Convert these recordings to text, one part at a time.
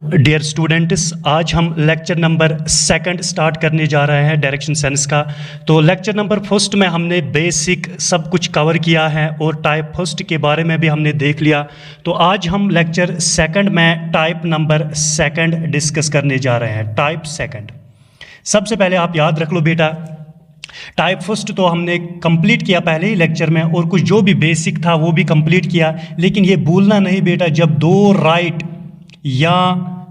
Dear students, आज हम lecture number 2 start करने जा रहे हैं डायरेक्शन सेंस का। तो लेक्चर नंबर 1 में हमने बेसिक सब कुछ कवर किया है और टाइप 1 के बारे में भी हमने देख लिया। तो आज हम लेक्चर 2 में टाइप नंबर 2 डिस्कस करने जा रहे हैं। टाइप 2 सबसे पहले आप याद रख लो बेटा, टाइप 1 तो हमने कंप्लीट किया पहले ही लेक्चर में और कुछ जो भी बेसिक था वो भी कंप्लीट किया। लेकिन ये भूलना नहीं बेटा, जब 2 राइट या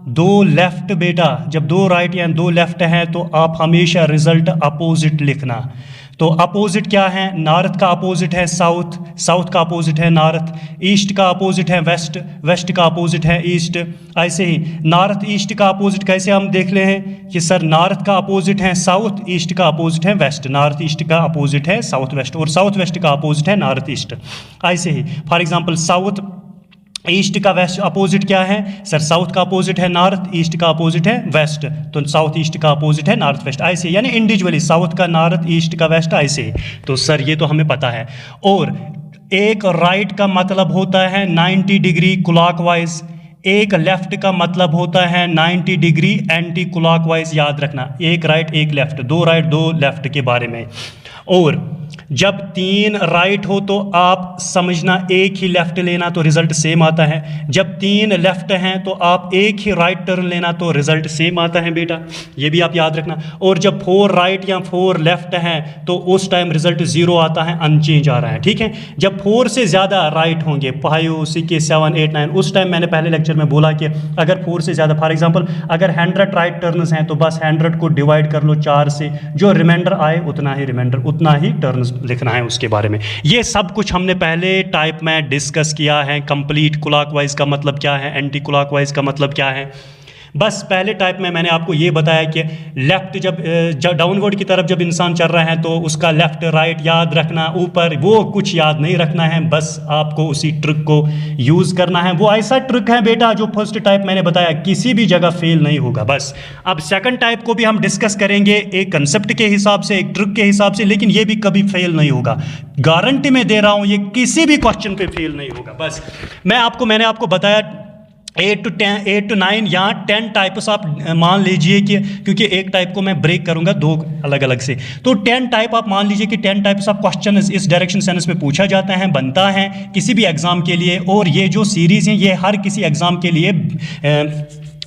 2 लेफ्ट बेटा, जब 2 राइट या 2 लेफ्ट हैं तो आप हमेशा रिजल्ट अपोजिट लिखना। तो अपोजिट क्या है? नॉर्थ का अपोजिट है साउथ, साउथ का अपोजिट है नॉर्थ, ईस्ट का अपोजिट है वेस्ट, वेस्ट का अपोजिट है ईस्ट। ऐसे ही नॉर्थ ईस्ट का अपोजिट कैसे हम देख ले हैं कि सर नॉर्थ का अपोजिट है साउथ, ईस्ट का अपोजिट है वेस्ट, नॉर्थ ईस्ट का अपोजिट है साउथ वेस्ट और साउथ वेस्ट का अपोजिट है नॉर्थ ईस्ट। ऐसे ही फॉर एग्जाम्पल साउथ ईस्ट का वेस्ट अपोजिट क्या है? सर साउथ का अपोजिट है नॉर्थ, ईस्ट का अपोजिट है वेस्ट, तो साउथ ईस्ट का अपोजिट है नॉर्थ वेस्ट। ऐसे यानी इंडिविजुअली साउथ का नॉर्थ, ईस्ट का वेस्ट, ऐसे। तो सर ये तो हमें पता है। और एक राइट का मतलब होता है 90 डिग्री क्लॉकवाइज, एक लेफ्ट का मतलब होता है 90 डिग्री एंटी क्लॉकवाइज। याद रखना, एक राइट एक लेफ्ट, 2 राइट 2 लेफ्ट के बारे में। और जब 3 राइट हो तो आप समझना एक ही लेफ्ट लेना तो रिजल्ट सेम आता है। जब 3 लेफ्ट हैं तो आप एक ही राइट टर्न लेना तो रिजल्ट सेम आता है बेटा, ये भी आप याद रखना। और जब 4 राइट या 4 लेफ्ट हैं तो उस टाइम रिजल्ट 0 आता है, अनचेंज आ रहा है, ठीक है। जब 4 से ज़्यादा राइट होंगे, 5 6 7 8 9, उस टाइम मैंने पहले लेक्चर में बोला कि अगर 4 से ज़्यादा, फॉर एग्जाम्पल अगर 100 राइट टर्न्स हैं तो बस 100 को डिवाइड कर लो 4 से, जो रिमाइंडर आए उतना ही रिमाइंडर, उतना ही टर्न्स लिखना है उसके बारे में। ये सब कुछ हमने पहले टाइप में डिस्कस किया है। कंप्लीट क्लॉकवाइज का मतलब क्या है, एंटी क्लॉकवाइज का मतलब क्या है। बस पहले टाइप में मैंने आपको ये बताया कि लेफ्ट जब डाउनवर्ड की तरफ जब इंसान चल रहा है तो उसका लेफ्ट राइट याद रखना, ऊपर वो कुछ याद नहीं रखना है, बस आपको उसी ट्रिक को यूज़ करना है। वो ऐसा ट्रिक है बेटा जो फर्स्ट टाइप मैंने बताया, किसी भी जगह फेल नहीं होगा। बस अब सेकंड टाइप को भी हम डिस्कस करेंगे एक कंसेप्ट के हिसाब से, एक ट्रिक के हिसाब से, लेकिन ये भी कभी फेल नहीं होगा, गारंटी मैं दे रहा हूँ, ये किसी भी क्वेश्चन पे फेल नहीं होगा। बस मैंने आपको बताया 8 to 9 या 10 टाइप्स आप मान लीजिए कि, क्योंकि एक टाइप को मैं ब्रेक करूंगा 2 अलग अलग से, तो 10 टाइप आप मान लीजिए कि 10 टाइप्स ऑफ क्वेश्चन इस डायरेक्शन सेंस में पूछा जाता है, बनता है किसी भी एग्जाम के लिए। और ये जो सीरीज है ये हर किसी एग्जाम के लिए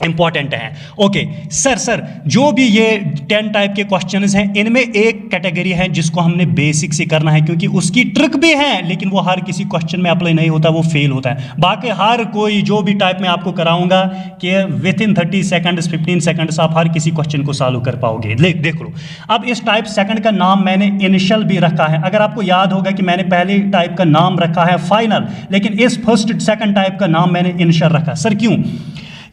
इंपॉर्टेंट है। ओके सर जो भी ये 10 टाइप के क्वेश्चंस हैं इनमें एक कैटेगरी है जिसको हमने बेसिक से करना है, क्योंकि उसकी ट्रिक भी है लेकिन वो हर किसी क्वेश्चन में अप्लाई नहीं होता, वो फेल होता है। बाकी हर कोई जो भी टाइप में आपको कराऊंगा कि विद इन 30 सेकंड्स 15 सेकंड्स आप हर किसी क्वेश्चन को सॉल्व कर पाओगे। देख लो, अब इस टाइप 2 का नाम मैंने इनिशियल भी रखा है। अगर आपको याद होगा कि मैंने पहले टाइप का नाम रखा है फाइनल, लेकिन इस फर्स्ट 2 टाइप का नाम मैंने इनिशियल रखा। सर क्यों?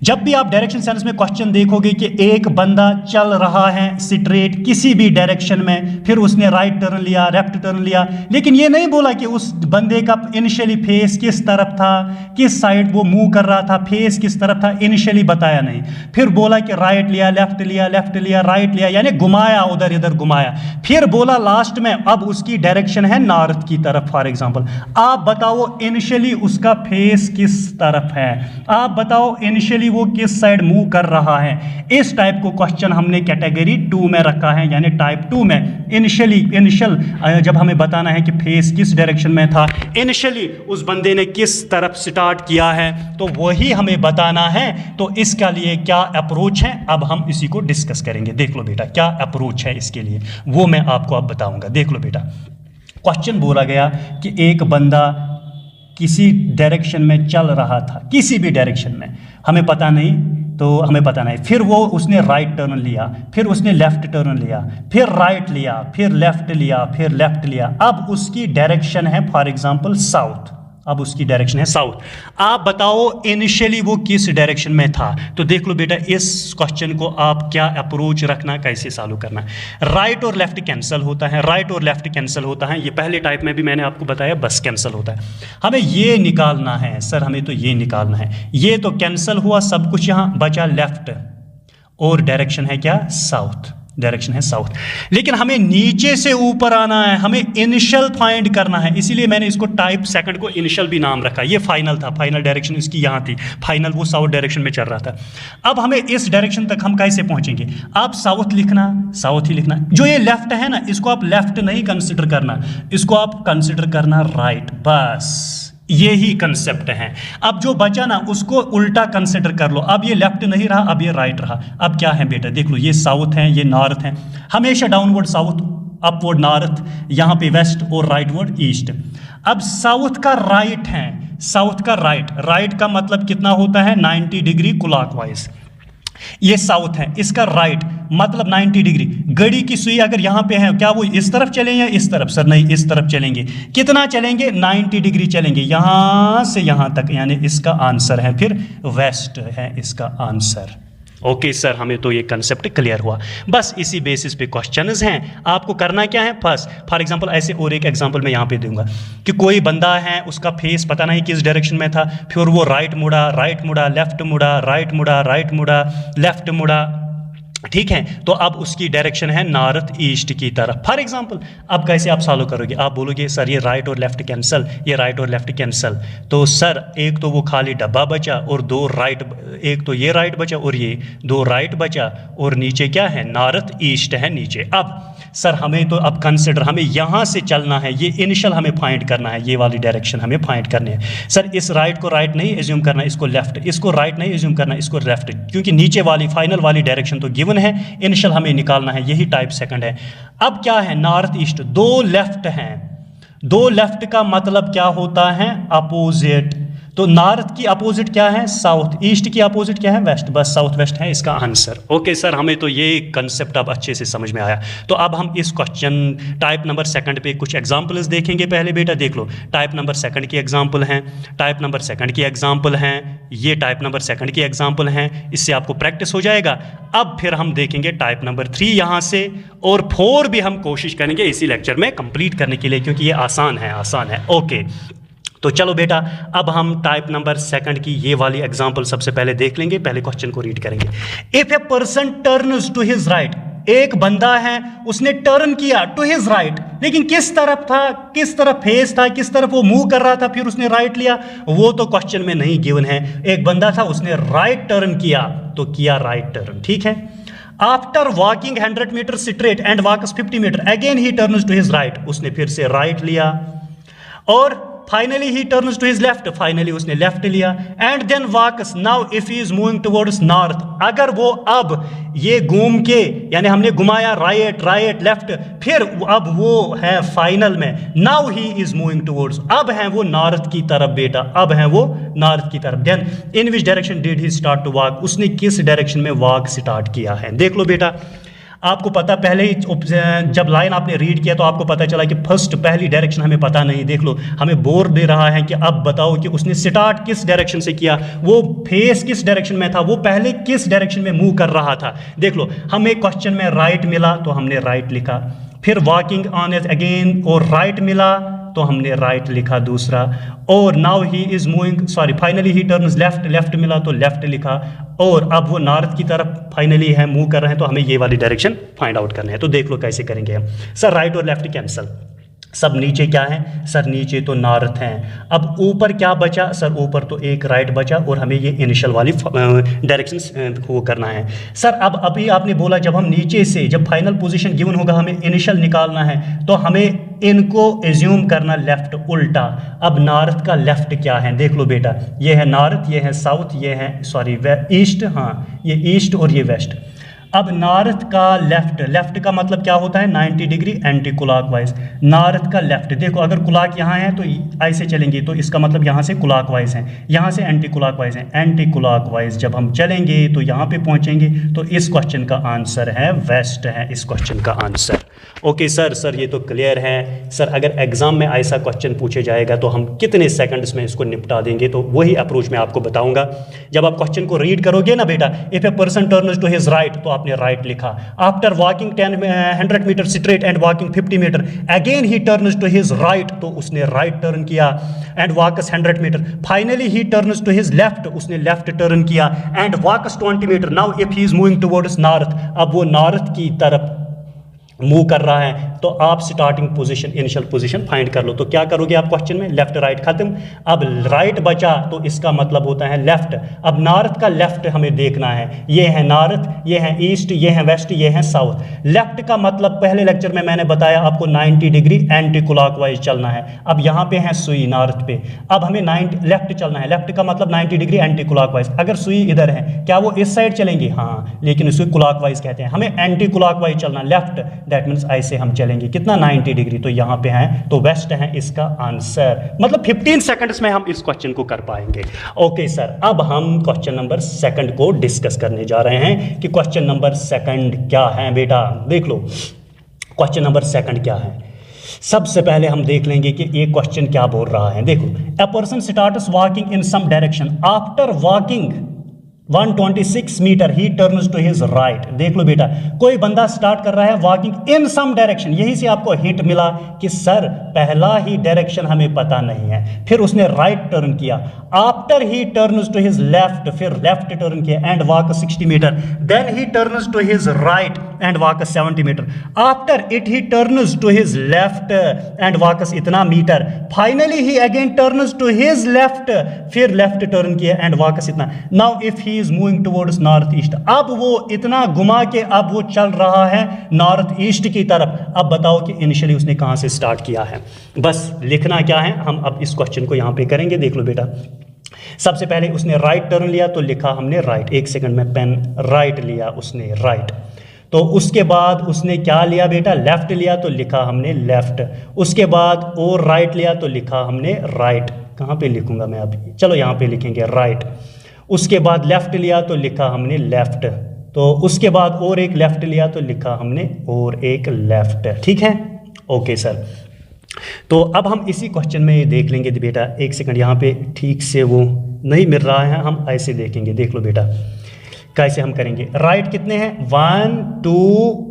जब भी आप डायरेक्शन सेंस में क्वेश्चन देखोगे कि एक बंदा चल रहा है स्ट्रेट किसी भी डायरेक्शन में, फिर उसने राइट टर्न लिया, लेफ्ट टर्न लिया, लेकिन ये नहीं बोला कि उस बंदे का इनिशियली फेस किस तरफ था, किस साइड वो मूव कर रहा था, फेस किस तरफ था, इनिशियली बताया नहीं। फिर बोला कि राइट लिया, लेफ्ट लिया, लेफ्ट लिया, राइट लिया, यानी घुमाया, उधर इधर घुमाया। फिर बोला लास्ट में अब उसकी डायरेक्शन है नॉर्थ की तरफ। फॉर एग्जाम्पल आप बताओ इनिशियली उसका फेस किस तरफ है, आप बताओ इनिशियली वो किस साइड मूव कर रहा है। इस टाइप को क्वेश्चन हमने कैटेगरी 2 में रखा है, यानी टाइप 2 में इनिशियल जब हमें बताना है कि फेस किस डायरेक्शन में था, इनिशियली उस बंदे ने किस तरफ स्टार्ट किया है, तो वही हमें बताना है। तो इसका लिए क्या अप्रोच है अब हम इसी को डिस्कस करेंगे। देख लो बेटा क्या अप्रोच है इसके लिए, वो मैं आपको अब बताऊंगा। देख लो बेटा, क्वेश्चन बोला गया कि एक बंदा किसी डायरेक्शन में चल रहा था, किसी भी डायरेक्शन में, हमें पता नहीं, फिर वो उसने राइट टर्न लिया, फिर उसने लेफ्ट टर्न लिया, फिर राइट लिया, फिर लेफ्ट लिया, फिर लेफ्ट लिया। अब उसकी डायरेक्शन है फॉर एग्जांपल साउथ, अब उसकी डायरेक्शन है साउथ। आप बताओ इनिशियली वो किस डायरेक्शन में था। तो देख लो बेटा इस क्वेश्चन को आप क्या अप्रोच रखना, कैसे सॉल्व करना है। राइट और लेफ्ट कैंसिल होता है, राइट और लेफ्ट कैंसिल होता है, ये पहले टाइप में भी मैंने आपको बताया, बस कैंसिल होता है। हमें ये निकालना है सर, हमें तो ये निकालना है, ये तो कैंसिल हुआ सब कुछ, यहाँ बचा लेफ्ट और डायरेक्शन है क्या साउथ। डायरेक्शन है साउथ। लेकिन हमें नीचे से ऊपर आना है, हमें इनिशियल फाइंड करना है, इसीलिए मैंने इसको टाइप सेकंड को इनिशियल भी नाम रखा। ये फाइनल था, फाइनल डायरेक्शन इसकी यहाँ थी, फाइनल वो साउथ डायरेक्शन में चल रहा था। अब हमें इस डायरेक्शन तक हम कैसे पहुंचेंगे? आप साउथ लिखना, साउथ ही लिखना। जो ये लेफ्ट है ना, इसको आप लेफ्ट नहीं कंसिडर करना, इसको आप कंसिडर करना राइट, बस ये ही कंसेप्ट है। अब जो बचा ना उसको उल्टा कंसिडर कर लो। अब ये लेफ्ट नहीं रहा, अब ये राइट रहा। अब क्या है बेटा, देख लो, ये साउथ है, ये नॉर्थ है, हमेशा डाउनवर्ड साउथ, अपवर्ड नॉर्थ, यहाँ पे वेस्ट और राइटवर्ड ईस्ट। अब साउथ का राइट है, साउथ का राइट, राइट का मतलब कितना होता है 90 डिग्री क्लॉकवाइज। ये साउथ है, इसका राइट मतलब 90 डिग्री। घड़ी की सुई अगर यहां पे है, क्या वो इस तरफ चलें या इस तरफ? सर नहीं, इस तरफ चलेंगे। कितना चलेंगे? 90 डिग्री चलेंगे, यहां से यहां तक, यानी इसका आंसर है फिर वेस्ट है इसका आंसर। ओके सर, हमें तो ये कंसेप्ट क्लियर हुआ। बस इसी बेसिस पे क्वेश्चंस हैं, आपको करना क्या है? फर्स्ट फॉर एग्जांपल, ऐसे और एक एग्जांपल मैं यहाँ पे दूंगा कि कोई बंदा है, उसका फेस पता नहीं किस डायरेक्शन में था, फिर वो राइट मुड़ा, लेफ्ट मुड़ा, राइट मुड़ा, राइट मुड़ा, लेफ्ट मुड़ा, ठीक है। तो अब उसकी डायरेक्शन है नॉर्थ ईस्ट की तरफ। फॉर एग्जांपल, अब कैसे आप सॉल्व करोगे? आप बोलोगे सर ये राइट और लेफ्ट कैंसल, ये राइट और लेफ्ट कैंसल, तो सर एक तो वो खाली डब्बा बचा और दो राइट, एक तो ये राइट बचा और ये दो राइट बचा, और नीचे क्या है? नॉर्थ ईस्ट है नीचे। अब सर हमें तो अब कंसिडर, हमें यहाँ से चलना है, ये इनिशियल हमें फाइंड करना है, ये वाली डायरेक्शन हमें फाइंड करनी है। सर इस राइट को राइट नहीं एज्यूम करना, इसको लेफ्ट, इसको राइट नहीं एज्यूम करना, इसको लेफ्ट, क्योंकि नीचे वाली फाइनल वाली डायरेक्शन तो गिवन है, इनिशियल हमें निकालना है, यही टाइप सेकंड है। अब क्या है? नॉर्थ ईस्ट, दो लेफ्ट हैं, दो लेफ्ट का मतलब क्या होता है? अपोजिट। तो नॉर्थ की अपोजिट क्या है? साउथ। ईस्ट की अपोजिट क्या है? वेस्ट। बस साउथ वेस्ट है इसका आंसर। ओके सर, हमें तो ये कंसेप्ट अब अच्छे से समझ में आया। तो अब हम इस क्वेश्चन टाइप नंबर सेकंड पे कुछ एग्जांपल्स देखेंगे। पहले बेटा देख लो, टाइप नंबर सेकंड की एग्जांपल हैं, टाइप नंबर सेकंड की एग्जांपल हैं, ये टाइप नंबर सेकंड की एग्जांपल हैं, इससे आपको प्रैक्टिस हो जाएगा। अब फिर हम देखेंगे टाइप नंबर 3 यहाँ से, और 4 भी हम कोशिश करेंगे इसी लेक्चर में कंप्लीट करने के लिए, क्योंकि ये आसान है, आसान है। ओके, तो चलो बेटा, अब हम टाइप नंबर सेकंड की ये वाली एग्जांपल सबसे पहले देख लेंगे। पहले क्वेश्चन को रीड करेंगे। If a person turns to his right, एक बंदा है उसने टर्न किया टू हिज राइट, लेकिन किस तरफ था, किस तरफ फेस था, किस तरफ वो मूव कर रहा था, फिर उसने राइट लिया, वो तो क्वेश्चन में नहीं गिवन है। एक बंदा था, उसने राइट टर्न किया, तो किया राइट टर्न, ठीक है। After walking 100 metre straight and walks 50 metre, again he turns to his right, उसने फिर से राइट लिया, और finally he turns to his left, finally उसने लेफ्ट लिया, and then walks. Now if he is moving towards north, अगर वो अब ये घूम के, यानी हमने घुमाया राइट राइट लेफ्ट, फिर अब वो है फाइनल में, now he is moving towards, अब है वो नॉर्थ की तरफ बेटा, अब है वो नॉर्थ की तरफ। Then in which direction did he start to walk, उसने किस डायरेक्शन में वॉक स्टार्ट किया है? देख लो बेटा, आपको पता, पहले ही जब लाइन आपने रीड किया तो आपको पता चला कि फर्स्ट पहली डायरेक्शन हमें पता नहीं। देख लो, हमें बोर दे रहा है कि अब बताओ कि उसने स्टार्ट किस डायरेक्शन से किया, वो फेस किस डायरेक्शन में था, वो पहले किस डायरेक्शन में मूव कर रहा था। देख लो, हमें क्वेश्चन में राइट मिला तो हमने राइट लिखा, फिर वॉकिंग ऑन इट अगेन और राइट मिला तो हमने राइट लिखा दूसरा, और now he is moving, sorry finally he turns left, left मिला तो लेफ्ट लिखा, और अब वो नॉर्थ की तरफ फाइनली है, मूव कर रहे हैं, तो हमें ये वाली डायरेक्शन फाइंड आउट करनी है। तो देख लो कैसे करेंगे हम। सर राइट और लेफ्ट कैंसल, सब नीचे क्या है? सर नीचे तो नॉर्थ हैं। अब ऊपर क्या बचा? सर ऊपर तो एक राइट बचा, और हमें ये इनिशियल वाली डायरेक्शन वो करना है। सर अब अभी आपने बोला जब हम नीचे से, जब फाइनल पोजीशन गिवन होगा हमें इनिशियल निकालना है, तो हमें इनको एज्यूम करना लेफ्ट उल्टा। अब नॉर्थ का लेफ्ट क्या है? देख लो बेटा, ये है नॉर्थ, ये है साउथ, ये है सॉरी ईस्ट, हाँ ये ईस्ट और ये वेस्ट। अब नॉर्थ का लेफ्ट, लेफ्ट का मतलब क्या होता है? 90 डिग्री एंटी क्लॉकवाइज। नॉर्थ का लेफ्ट, देखो अगर क्लॉक यहाँ है तो ऐसे चलेंगे, तो इसका मतलब यहाँ से क्लॉकवाइज है, यहाँ से एंटी क्लॉकवाइज है। एंटी क्लॉकवाइज जब हम चलेंगे तो यहाँ पे पहुँचेंगे, तो इस क्वेश्चन का आंसर है वेस्ट है, इस क्वेश्चन का आंसर। ओके सर ये तो क्लियर है सर। अगर एग्जाम में ऐसा क्वेश्चन पूछे जाएगा तो हम कितने सेकंड्स में इसको निपटा देंगे, तो वही अप्रोच मैं आपको बताऊंगा। जब आप क्वेश्चन को रीड करोगे ना बेटा, if a person turns to his right, तो आपने राइट लिखा। After walking 100 metre straight and walking 50 metre again he turns to his right, तो उसने राइट टर्न किया and walks 100 metre. Finally he turns to his left, उसने left turn किया and walks 20 metre. Now if he is moving towards north, अब वो north की तरफ move कर रहा है, तो आप starting position, initial position find कर लो। तो क्या करोगे आप क्वेश्चन में, लेफ्ट राइट खत्म। अब राइट बचा तो इसका मतलब होता है लेफ्ट। अब नॉर्थ का लेफ्ट हमें देखना है, ये है नॉर्थ, ये है ईस्ट, ये है वेस्ट, ये है साउथ। लेफ्ट का मतलब पहले लेक्चर में मैंने बताया आपको 90 डिग्री एंटी क्लॉकवाइज चलना है। अब यहाँ पे है सुई नॉर्थ पे, अब हमें 90 लेफ्ट चलना है। लेफ्ट का मतलब 90 डिग्री एंटी क्लॉकवाइज। अगर सुई इधर है, क्या वो इस साइड चलेंगे? हाँ, लेकिन इसको क्लॉकवाइज कहते हैं। हमें एंटी क्लॉकवाइज चलना, लेफ्ट, दैट मीन्स ऐसे हम चलेंगे कितना, 90 डिग्री। तो यहां पे है, तो वेस्ट है इसका आंसर। मतलब 15 सेकंड्स में हम इस क्वेश्चन को कर पाएंगे। ओके सर, अब हम क्वेश्चन नंबर सेकंड को डिस्कस करने जा रहे हैं कि क्वेश्चन नंबर सेकंड क्या है। बेटा देख लो क्वेश्चन नंबर सेकंड क्या है। सबसे पहले हम देख लेंगे कि ये क्वेश्चन क्या बोल रहा है। देखो, a person starts walking in some direction, after walking 126 metre he turns to his right. देख लो बेटा, कोई बंदा स्टार्ट कर रहा है वॉकिंग इन सम डायरेक्शन। यही से आपको हिंट मिला कि सर पहला ही डायरेक्शन हमें पता नहीं है। फिर उसने राइट टर्न किया, after he turns to his left, फिर लेफ्ट टर्न किया and walk 60 metre. Then he turns to his right and walk 70 metre. After it he turns to his left and walks इतना metre. Finally he again turns to his left, फिर left turn किया and walks इतना। Now if he is moving towards north east, अब वो इतना घुमा के अब वो चल रहा है नॉर्थ ईस्ट की तरफ। अब बताओ कि इनिशियली उसने कहां से स्टार्ट किया है। बस लिखना क्या है, हम अब इस क्वेश्चन को यहां पे करेंगे। देख लो बेटा, सबसे पहले उसने राइट टर्न लिया तो लिखा हमने राइट। एक सेकंड में पेन, राइट लिया उसने, राइट। तो उसके बाद उसने क्या लिया बेटा, लेफ्ट लिया तो लिखा हमने लेफ्ट। उसके बाद और राइट लिया तो लिखा हमने राइट। कहाँ पे लिखूंगा मैं अभी, चलो यहाँ पे लिखेंगे राइट। उसके बाद लेफ्ट लिया तो लिखा हमने लेफ्ट। तो उसके बाद और एक लेफ्ट लिया तो लिखा हमने और एक लेफ्ट। ठीक है, ओके सर। तो अब हम इसी क्वेश्चन में देख लेंगे बेटा, एक सेकंड, यहाँ पे ठीक से वो नहीं मिल रहा है, हम ऐसे देखेंगे। देख लो बेटा कैसे हम करेंगे। राइट कितने हैं, 1 2,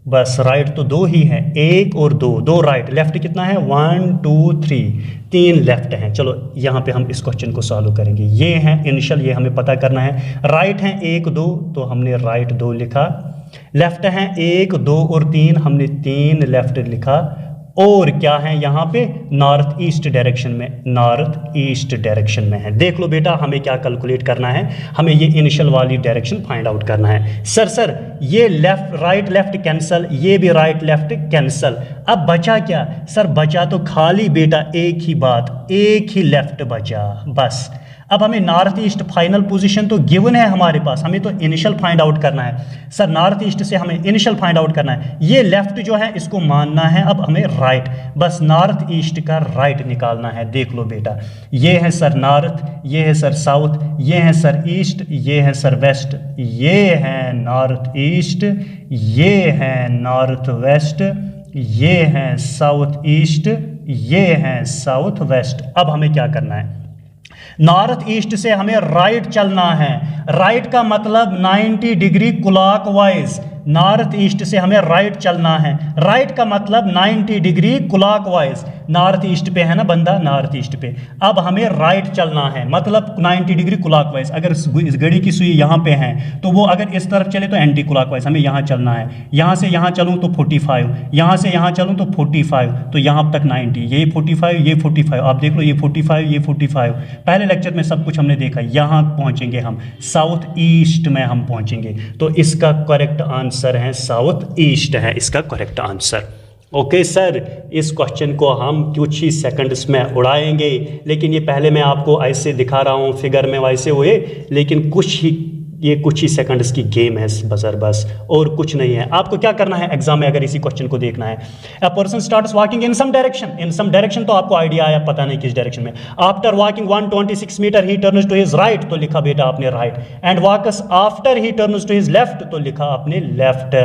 बस राइट तो 2 ही है, 1 और 2, 2 राइट। लेफ्ट कितना है, 1 2 3, 3 लेफ्ट हैं। चलो यहाँ पे हम इस क्वेश्चन को सॉल्व करेंगे। ये है इनिशियल, ये हमें पता करना है। राइट है 1 2, तो हमने राइट 2 लिखा। लेफ्ट है 1 2 और 3, हमने 3 लेफ्ट लिखा। और क्या है यहाँ पे, नॉर्थ ईस्ट डायरेक्शन में, नॉर्थ ईस्ट डायरेक्शन में है। देख लो बेटा, हमें क्या कैलकुलेट करना है, हमें ये इनिशियल वाली डायरेक्शन फाइंड आउट करना है। सर ये लेफ्ट राइट लेफ्ट कैंसल, ये भी राइट लेफ्ट कैंसल। अब बचा क्या सर, बचा तो खाली बेटा एक ही बात, एक ही लेफ्ट बचा बस। अब हमें नॉर्थ ईस्ट फाइनल पोजीशन तो गिवन है हमारे पास, हमें तो इनिशियल फाइंड आउट करना है। सर नॉर्थ ईस्ट से हमें इनिशियल फाइंड आउट करना है। ये लेफ्ट जो है इसको मानना है, अब हमें राइट, बस नॉर्थ ईस्ट का राइट निकालना है। देख लो बेटा, ये है सर नॉर्थ, ये है सर साउथ, ये है सर ईस्ट, ये है सर वेस्ट, ये है नॉर्थ ईस्ट, ये है नॉर्थ वेस्ट, ये है साउथ ईस्ट, ये है साउथ वेस्ट। अब हमें क्या करना है, नॉर्थ ईस्ट से हमें राइट चलना है। राइट का मतलब 90 डिग्री क्लॉकवाइज। नॉर्थ ईस्ट से हमें राइट चलना है, राइट का मतलब 90 डिग्री क्लॉकवाइज। नॉर्थ ईस्ट पे है ना बंदा, नॉर्थ ईस्ट पे। अब हमें राइट चलना है, मतलब 90 डिग्री क्लॉकवाइज। अगर इस घड़ी की सुई यहाँ पे है तो वो अगर इस तरफ चले तो एंटी क्लॉकवाइज, हमें यहाँ चलना है। यहाँ से यहाँ चलूँ तो 45, यहाँ से यहाँ चलूँ तो 45, तो यहाँ तक 90, ये 45, ये 45। आप देख लो, ये 45, ये 45। पहले लेक्चर में सब कुछ हमने देखा। यहाँ पहुँचेंगे हम, साउथ ईस्ट में हम पहुँचेंगे। तो इसका करेक्ट आंसर है साउथ ईस्ट, है इसका करेक्ट आंसर। ओके सर, इस क्वेश्चन को हम कुछ ही सेकंड्स में उड़ाएंगे, लेकिन ये पहले मैं आपको ऐसे दिखा रहा हूँ फिगर में वैसे हुए, लेकिन ये कुछ ही सेकंड्स की गेम है बस, और कुछ नहीं है। आपको क्या करना है एग्जाम में अगर इसी क्वेश्चन को देखना है, a person starts walking in some direction, तो आपको आइडिया आया, पता नहीं किस डायरेक्शन में। After walking 126 metre he turns to his right, तो लिखा बेटा आपने right. And walks after he turns to his left, तो लिखा आपने लेफ्ट।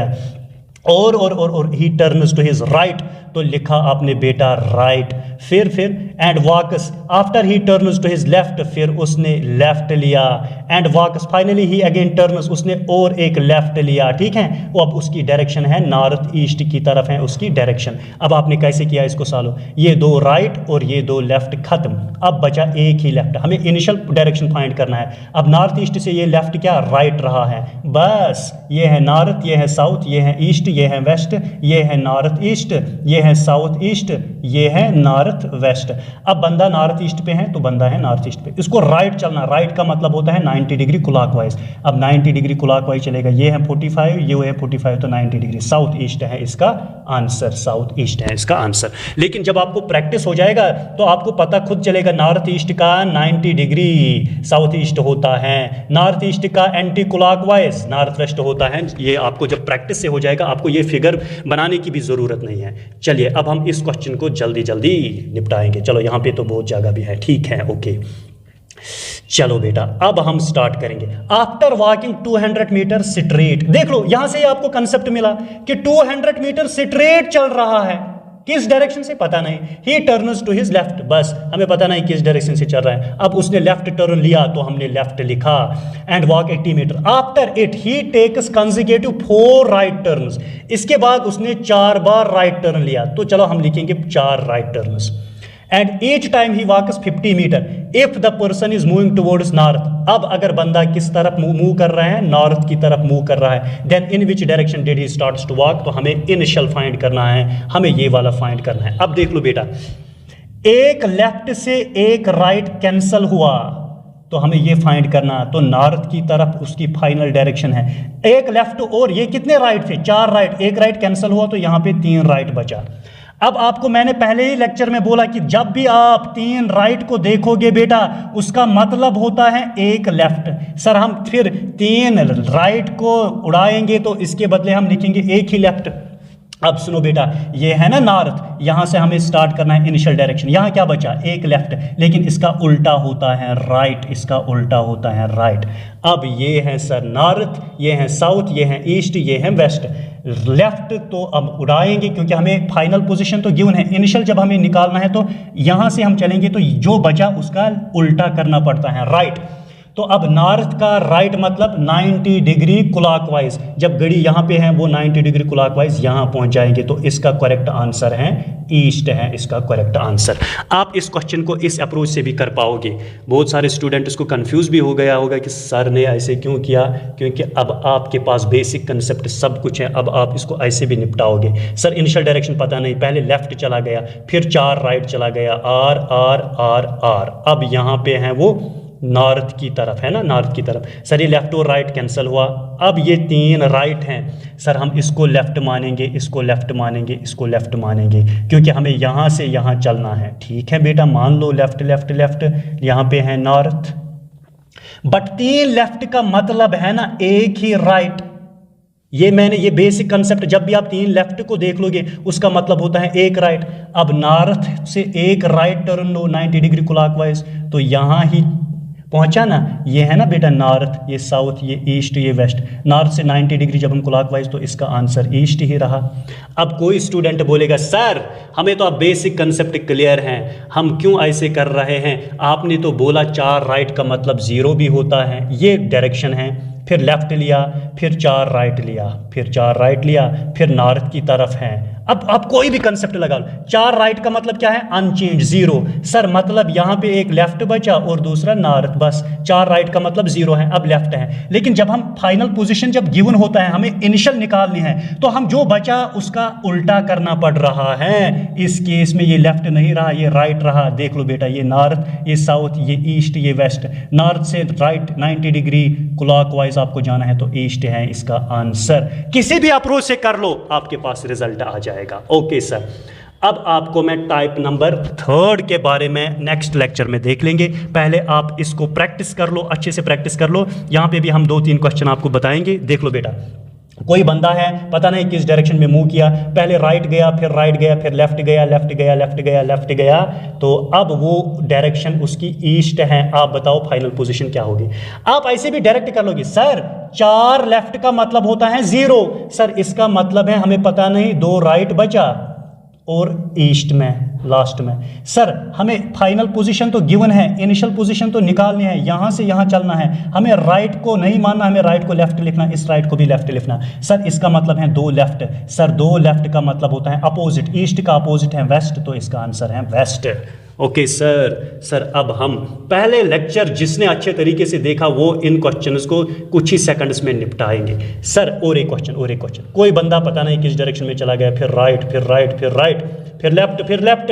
और he turns to his right, तो लिखा आपने बेटा राइट। फिर and walks after he turns to his left, फिर उसने लेफ्ट लिया। And walks finally he again turns, उसने और एक लेफ्ट लिया, ठीक है। वो अब उसकी डायरेक्शन है नॉर्थ ईस्ट की तरफ है उसकी डायरेक्शन। अब आपने कैसे किया इसको सॉल्व, ये दो राइट और ये दो लेफ्ट खत्म, अब बचा एक ही लेफ्ट। हमें इनिशियल डायरेक्शन फाइंड करना है। अब नॉर्थ ईस्ट से ये लेफ्ट क्या राइट रहा है, बस ये है नॉर्थ, ये है साउथ, ये है ईस्ट, ये है वेस्ट, ये है नॉर्थ ईस्ट, ये है साउथ ईस्ट, ये है नॉर्थ वेस्ट। अब बंदा नॉर्थ ईस्ट पे है तो बंदा है नॉर्थ ईस्ट पे, इसको राइट चलना। राइट का मतलब होता है 90 डिग्री क्लॉकवाइज। अब 90 डिग्री क्लॉकवाइज चलेगा, ये है 45, ये है 45, तो 90 डिग्री साउथ ईस्ट है इसका आंसर, साउथ ईस्ट है इसका आंसर। लेकिन जब आपको प्रैक्टिस हो जाएगा तो आपको पता खुद चलेगा, नॉर्थ ईस्ट का 90 डिग्री साउथ ईस्ट होता है, नॉर्थ ईस्ट का एंटी क्लॉकवाइज नॉर्थ वेस्ट होता है। ये आपको जब प्रैक्टिस से हो जाएगा, आपको ये फिगर बनाने की भी ज़रूरत नहीं है। चलिए अब हम इस क्वेश्चन को जल्दी जल्दी निपटाएंगे। चलो यहाँ पे तो बहुत जगह भी है, ठीक है, ओके। चलो बेटा अब हम स्टार्ट करेंगे। आफ्टर वॉकिंग 200 मीटर स्ट्रेट, देख लो यहां से आपको कंसेप्ट मिला कि 200 मीटर स्ट्रेट चल रहा है, किस डायरेक्शन से पता नहीं। He turns to his left, बस हमें पता नहीं किस डायरेक्शन से चल रहा है। अब उसने लेफ्ट टर्न लिया तो हमने लेफ्ट लिखा। And walk 80 metre, after it he takes consecutive 4 right turns, इसके बाद उसने 4 बार राइट टर्न लिया, तो चलो हम लिखेंगे 4 right turns. And each time he walks 50 metre if the person is moving towards north, अब अगर बंदा किस तरफ मूव कर रहा है, नॉर्थ की तरफ मूव कर रहा है, then in which direction did he starts to walk, तो हमें इनिशियल फाइंड करना है, हमें ये वाला फाइंड करना है। अब देख लो बेटा, एक लेफ्ट से एक राइट कैंसल हुआ तो हमें ये फाइंड करना, तो नॉर्थ की तरफ उसकी फाइनल डायरेक्शन है। एक लेफ्ट और ये कितने राइट थे, 4 राइट, एक राइट कैंसल हुआ तो यहां पे 3 राइट बचा। अब आपको मैंने पहले ही लेक्चर में बोला कि जब भी आप 3 राइट को देखोगे बेटा, उसका मतलब होता है एक लेफ्ट। सर हम फिर 3 राइट को उड़ाएंगे तो इसके बदले हम लिखेंगे एक ही लेफ्ट। अब सुनो बेटा, ये है ना नॉर्थ, यहां से हमें स्टार्ट करना है इनिशियल डायरेक्शन। यहां क्या बचा, एक लेफ्ट, लेकिन इसका उल्टा होता है राइट, इसका उल्टा होता है राइट। अब ये है सर नॉर्थ, ये है साउथ, ये है ईस्ट, ये है वेस्ट। लेफ्ट तो अब उड़ाएंगे क्योंकि हमें फाइनल पोजीशन तो गिवन है, इनिशियल जब हमें निकालना है तो यहां से हम चलेंगे तो जो बचा उसका उल्टा करना पड़ता है राइट। तो अब नॉर्थ का राइट मतलब 90 डिग्री क्लॉकवाइज, जब घड़ी यहाँ पे है वो 90 डिग्री क्लॉकवाइज यहाँ पहुँच जाएंगे, तो इसका करेक्ट आंसर है ईस्ट है इसका करेक्ट आंसर। आप इस क्वेश्चन को इस अप्रोच से भी कर पाओगे। बहुत सारे स्टूडेंट इसको कंफ्यूज भी हो गया होगा कि सर ने ऐसे क्यों किया, क्योंकि अब आपके पास बेसिक कंसेप्ट सब कुछ है, अब आप इसको ऐसे भी निपटाओगे। सर इनिशियल डायरेक्शन पता नहीं, पहले लेफ्ट चला गया, फिर 4 राइट चला गया, आर आर आर आर, अब यहाँ पे है वो नॉर्थ की तरफ है ना, नॉर्थ की तरफ। सर ये लेफ्ट और राइट कैंसिल हुआ, अब ये 3 राइट हैं, सर हम इसको लेफ्ट मानेंगे, इसको लेफ्ट मानेंगे, इसको लेफ्ट मानेंगे, क्योंकि हमें यहाँ से यहाँ चलना है। ठीक है बेटा, मान लो लेफ्ट लेफ्ट लेफ्ट, यहाँ पे है नॉर्थ, बट 3 लेफ्ट का मतलब है ना एक ही राइट। ये मैंने ये बेसिक कंसेप्ट, जब भी आप 3 लेफ्ट को देख लोगे उसका मतलब होता है एक राइट। अब नॉर्थ से एक राइट टर्न लो 90 डिग्री क्लॉकवाइज, तो यहाँ ही पहुंचा ना, ये है ना बेटा नॉर्थ, ये साउथ, ये ईस्ट, ये वेस्ट। नॉर्थ से 90 डिग्री जब हम क्लॉकवाइज, तो इसका आंसर ईस्ट ही रहा। अब कोई स्टूडेंट बोलेगा सर हमें तो अब बेसिक कंसेप्ट क्लियर हैं, हम क्यों ऐसे कर रहे हैं, आपने तो बोला 4 राइट का मतलब 0 भी होता है, ये डायरेक्शन है, फिर लेफ्ट लिया, फिर 4 राइट लिया, फिर 4 राइट लिया, फिर नॉर्थ की तरफ है। अब आप कोई भी कंसेप्ट लगा लो, 4 राइट का मतलब क्या है, अनचेंज 0। सर मतलब यहाँ पे एक लेफ्ट बचा और दूसरा नॉर्थ, बस 4 राइट का मतलब 0 है, अब लेफ्ट है। लेकिन जब हम फाइनल पोजीशन जब गिवन होता है, हमें इनिशियल निकालनी है, तो हम जो बचा उसका उल्टा करना पड़ रहा है। इस केस में ये लेफ्ट नहीं रहा, ये राइट रहा। देख लो बेटा, ये नॉर्थ, ये साउथ, ये ईस्ट, ये वेस्ट। नॉर्थ से राइट 90 डिग्री क्लॉकवाइज आपको जाना है, तो ईस्ट है इसका आंसर। किसी भी अप्रोच से कर लो, आपके पास रिजल्ट आ जाएगा। ओके सर, अब आपको मैं टाइप नंबर 3 के बारे में नेक्स्ट लेक्चर में देख लेंगे। पहले आप इसको प्रैक्टिस कर लो, अच्छे से प्रैक्टिस कर लो। यहाँ पे भी हम 2-3 क्वेश्चन आपको बताएंगे। देख लो बेटा, कोई बंदा है, पता नहीं किस डायरेक्शन में मूव किया, पहले राइट गया, फिर राइट गया, फिर लेफ्ट गया, लेफ्ट गया, लेफ्ट गया, लेफ्ट गया, तो अब वो डायरेक्शन उसकी ईस्ट है। आप बताओ फाइनल पोजीशन क्या होगी। आप ऐसे भी डायरेक्ट कर लोगे, सर 4 लेफ्ट का मतलब होता है 0। सर इसका मतलब है हमें पता नहीं 2 राइट बचा और ईस्ट में लास्ट में। सर हमें फाइनल पोजीशन तो गिवन है, इनिशियल पोजीशन तो निकालनी है, यहां से यहां चलना है, हमें राइट को नहीं मानना, हमें राइट को लेफ्ट लिखना, इस राइट को भी लेफ्ट लिखना। सर इसका मतलब है 2 लेफ्ट। सर 2 लेफ्ट का मतलब होता है अपोजिट, ईस्ट का अपोजिट है वेस्ट, तो इसका आंसर है वेस्ट। ओके सर अब हम पहले लेक्चर जिसने अच्छे तरीके से देखा वो इन क्वेश्चंस को कुछ ही सेकंड्स में निपटाएंगे। सर और एक क्वेश्चन, कोई बंदा पता नहीं किस डायरेक्शन में चला गया, फिर राइट फिर राइट फिर राइट फिर लेफ्ट,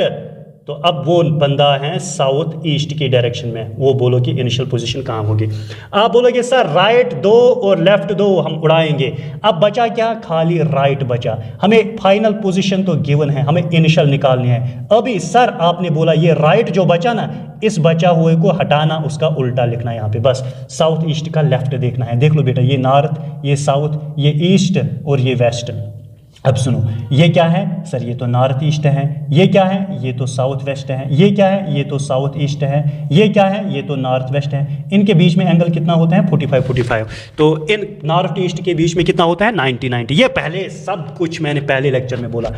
तो अब वो बंदा है साउथ ईस्ट की डायरेक्शन में, वो बोलो कि इनिशियल पोजीशन कहाँ होगी। आप बोलोगे सर राइट 2 और लेफ्ट 2 हम उड़ाएंगे, अब बचा क्या, खाली राइट बचा। हमें फाइनल पोजीशन तो गिवन है, हमें इनिशियल निकालनी है। अभी सर आपने बोला ये राइट जो बचा ना, इस बचा हुए को हटाना, उसका उल्टा लिखना है यहाँ पे, बस साउथ ईस्ट का लेफ्ट देखना है। देख लो बेटा, ये नॉर्थ, ये साउथ, ये ईस्ट और ये वेस्ट। अब सुनो, ये क्या है सर, ये तो नॉर्थ ईस्ट है, ये क्या है, ये तो साउथ वेस्ट है, ये क्या है, ये तो साउथ ईस्ट है, ये क्या है, ये तो नॉर्थ वेस्ट है। इनके बीच में एंगल कितना होता है 45। तो इन नॉर्थ ईस्ट के बीच में कितना होता है 90। ये पहले सब कुछ मैंने पहले लेक्चर में बोला।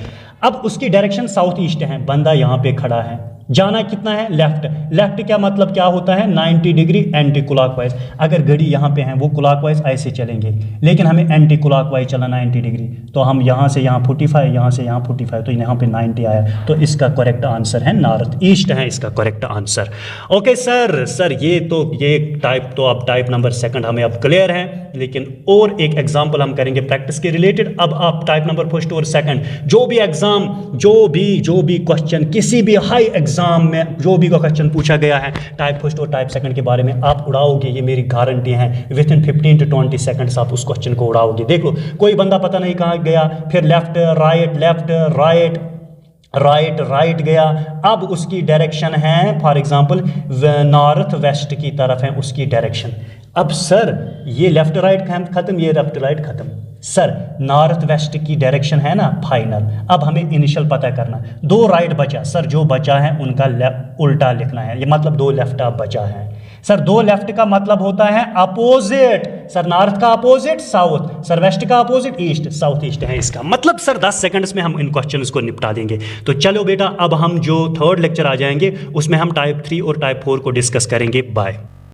अब उसकी डायरेक्शन साउथ ईस्ट है, बंदा यहाँ पे खड़ा है, जाना कितना है लेफ्ट क्या मतलब क्या होता है 90 डिग्री एंटी क्लॉकवाइज। अगर घड़ी यहाँ पे है वो क्लॉकवाइज ऐसे चलेंगे, लेकिन हमें एंटी क्लॉकवाइज चलाना 90 डिग्री, तो हम यहाँ से यहाँ 45, यहाँ से यहाँ 45, तो यहाँ पे 90 आया, तो इसका करेक्ट आंसर है नॉर्थ ईस्ट है इसका करेक्ट आंसर। ओके सर ये टाइप तो अब टाइप नंबर 2 हमें अब क्लियर है, लेकिन और एक एग्जाम्पल हम करेंगे प्रैक्टिस के रिलेटेड। अब आप टाइप नंबर 1 और 2 जो भी एग्जाम जो भी क्वेश्चन किसी भी हाई एग्जाम में जो भी क्वेश्चन पूछा गया है टाइप 1 और टाइप 2 के बारे में आप उड़ाओगे, ये मेरी गारंटी है। विद इन 15 to 20 सेकंड्स आप उस क्वेश्चन को उड़ाओगे। देख लो, कोई बंदा पता नहीं कहाँ गया, फिर लेफ्ट राइट गया, अब उसकी डायरेक्शन है फॉर एग्जांपल नॉर्थ वेस्ट की तरफ है उसकी डायरेक्शन। अब सर ये लेफ्ट राइट खत्म, ये लेफ्ट राइट खत्म, सर नॉर्थ वेस्ट की डायरेक्शन है ना फाइनल। अब हमें इनिशियल पता करना, 2 राइट बचा, सर जो बचा है उनका उल्टा लिखना है, ये मतलब 2 लेफ्ट अब बचा है। सर 2 लेफ्ट का मतलब होता है अपोजिट, सर नॉर्थ का अपोजिट साउथ, सर वेस्ट का अपोजिट ईस्ट, साउथ ईस्ट है इसका मतलब। सर 10 सेकंड्स में हम इन क्वेश्चंस को निपटा देंगे। तो चलो बेटा, अब हम जो 3rd लेक्चर आ जाएंगे उसमें हम टाइप 3 और टाइप 4 को डिस्कस करेंगे। बाय।